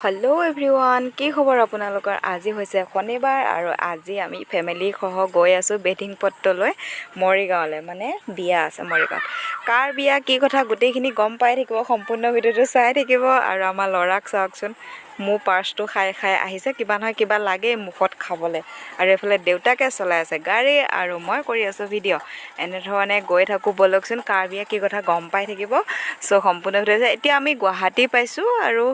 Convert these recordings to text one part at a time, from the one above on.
hello everyone की खबर आपनालोकर আজি হৈছে শনিবাৰ আৰু আজি আমি ফ্যামিলি সহ গৈ আছো বেটিং পট্টলৈ মৰিগাঁওলৈ মানে বিয়া আছে মৰিগাঁও কাৰ বিয়া কি কথা গোটেইখিনি গম পাই থাকিব সম্পূৰ্ণ ভিডিওটো চাই থাকিব আৰু আমাৰ লৰাক চাওকচোন মু পাৰ্সটো খাই খাই আহিছে কিবা নহয় কিবা লাগে মুখত খাবলে আৰু এফালে দেউতাকে চলাই আছে গাড়ী আৰু মই কৰি আছো ভিডিও এনে ধৰণে গৈ থাকো বলকচোন কাৰ বিয়া কি কথা গম পাই থাকিব সো সম্পূৰ্ণ ভিডিও এতিয়া আমি গুৱাহাটী পাইছো আৰু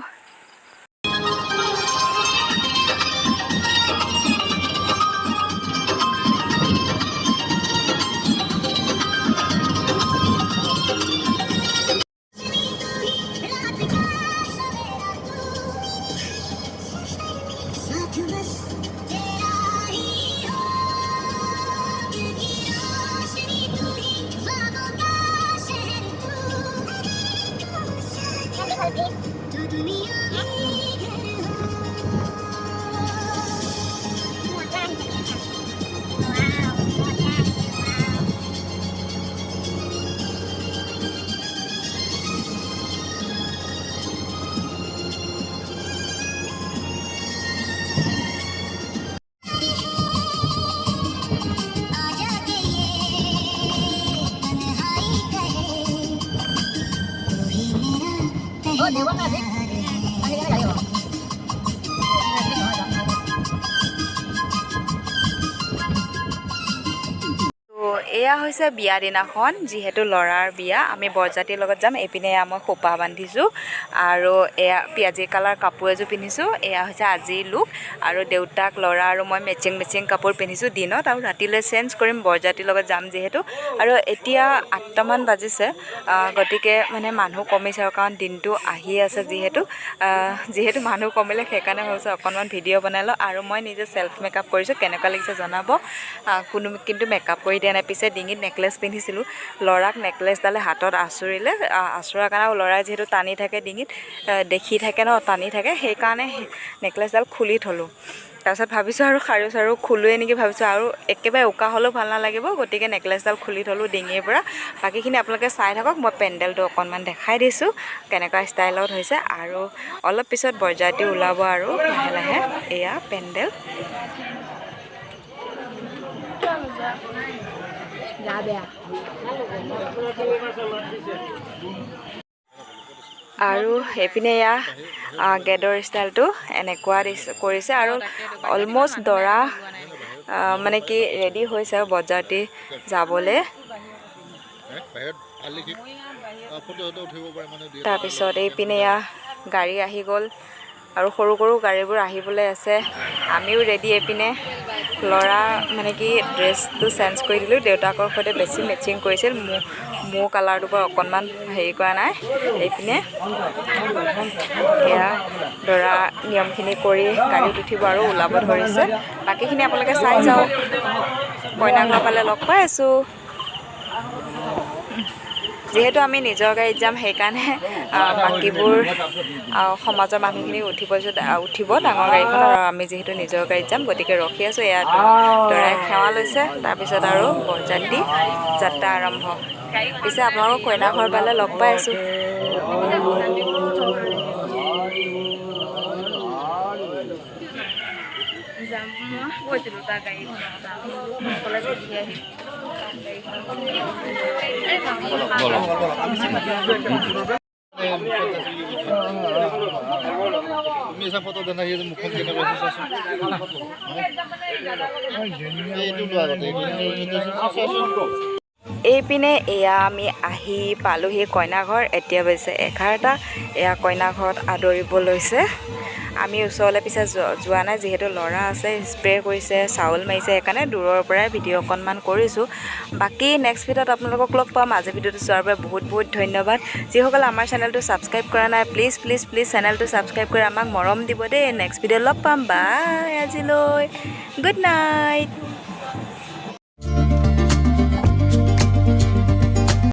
এয়া হৈছে বিয়া দিনাখন যেহেতু লৰাৰ বিয়া আমি বৰজাতিৰ লগত যাম এপিনে মই খোপা বান্ধিছো আৰু এয়া পিয়াজি কালাৰ কাপোৰ এজো পিন্ধিছো এয়া হৈছে আজি লুক আৰু দেউতাক লৰা আৰু মই মেচিং কাপোৰ পিন্ধিছো দিনত আৰু ৰাতিলৈ চেঞ্জ কৰিম বৰজাতিৰ লগত যাম যেহেতু আৰু এতিয়া 8টা মান বাজিছে গটিকে মানে মানুহ কমিছে কাৰণ দিনটো আহি আছে যেহেতু মানুহ কমিলে সেইকাৰণে ভাবিছো অকনমান ভিডিও বনালো আৰু মই নিজে সেলফ মেকআপ কৰিছো কেনেকুৱা লাগিছে জনাব কোনো কিন্তু মেকআপ কৰি দিয়া নাই পিছে ডিঙিত নেকলেছ পিন্ধিছিলো লৰাক নেকলেছ ডালে হাতত আছুৰিলে আছুৰাৰ কাৰণে লৰাই যেহেতু টানি থাকে ডিঙিত দেখি থাকে ন টানি থাকে সেই কাৰণে নেকলেছ ডাল খুলি থলো তাৰপিছত ভাবিছো আৰু খাৰু খুলুৱে নেকি ভাবিছো আৰু একেবাৰে উকা হলো ভাল নালাগিব গটিকে নেকলেছ ডাল খুলি থলো ডিঙিৰ পৰা বাকিখিনি আপোনালোকে চাই থাকক মই পেন্ডেলটো অকনমান দেখাই দিছো কেনেকুৱা ষ্টাইলত হৈছে আৰু অলপ পিছত বৰজাতি ওলাব আৰু লাহে লাহে এয়া পেন্ডেল আৰু হেপিনে ইয়া গেডৰ ষ্টাইলটো এনেকুৱা কৰিছে আৰু অলমোষ্ট দৰা মানে কি ৰেডি হৈছে বৰজাতি যাবলে তাৰপিছত এইপিনে ইয়া গাড়ী আহি গ'ল আৰু সৰু গাড়ীবোৰ আহিবলৈ আছে আমিও ৰেডি এপিনে লৰা মানে কি ড্ৰেছটো চেঞ্জ কৰি দিলো দেউতাকৰ সৈতে বেছি মেচিং কৰিছিল মো কালাৰটো পৰা অকনমান হেৰি কৰা নাই এইপিনে এয়া দৰা নিয়মখিনি কৰি গাড়ীত উঠিব আৰু ওলাব ধৰিছে বাকিখিনি আপোনালোকে চাই যাওক কইনাঘৰ ফালে লগ পাই আছো যেহেতু আমি নিজৰ গাড়ীত যাম সেইকাৰণে বাকিবোৰ সমাজৰ মানুহখিনি উঠিব ডাঙৰ গাড়ীখন আৰু আমি যেহেতু নিজৰ গাড়ীত যাম গতিকে ৰখি আছো এয়া দৰাই সেৱা লৈছে তাৰপিছত আৰু বৰযাত্ৰী যাত্ৰা আৰম্ভ পিছে আপোনালোকক কইনাঘৰ ফালে লগ পাই আছো তুমি এসা ফটো দেনা এই মুখখন কেনে বসে আছে এইটো লোৱা কথা এইপিনে এয়া আমি আহি পালোহি কইনাঘৰ এতিয়া বেছে 11টা এয়া কইনাঘৰত আদৰিব লৈছে আমি ওচৰলৈ পিছে যোৱা নাই যেহেতু লৰা আছে স্প্ৰে কৰিছে চাউল মাৰিছে সেইকাৰণে দূৰৰ পৰাই ভিডিও অকনমান কৰিছো বাকি নেক্সট ভিডিওত আপোনালোকক লগ পাম আজি ভিডিওটো চোৱাৰ বাবে বহুত ধন্যবাদ যিসকল আমাৰ চেনেলটো সাবস্ক্ৰাইব কৰা নাই প্লিজ চেনেলটো সাবস্ক্ৰাইব কৰি আমাক মৰম দিব দেই নেক্সট ভিডিও লগ পাম বাই আজিলৈ গুড নাইট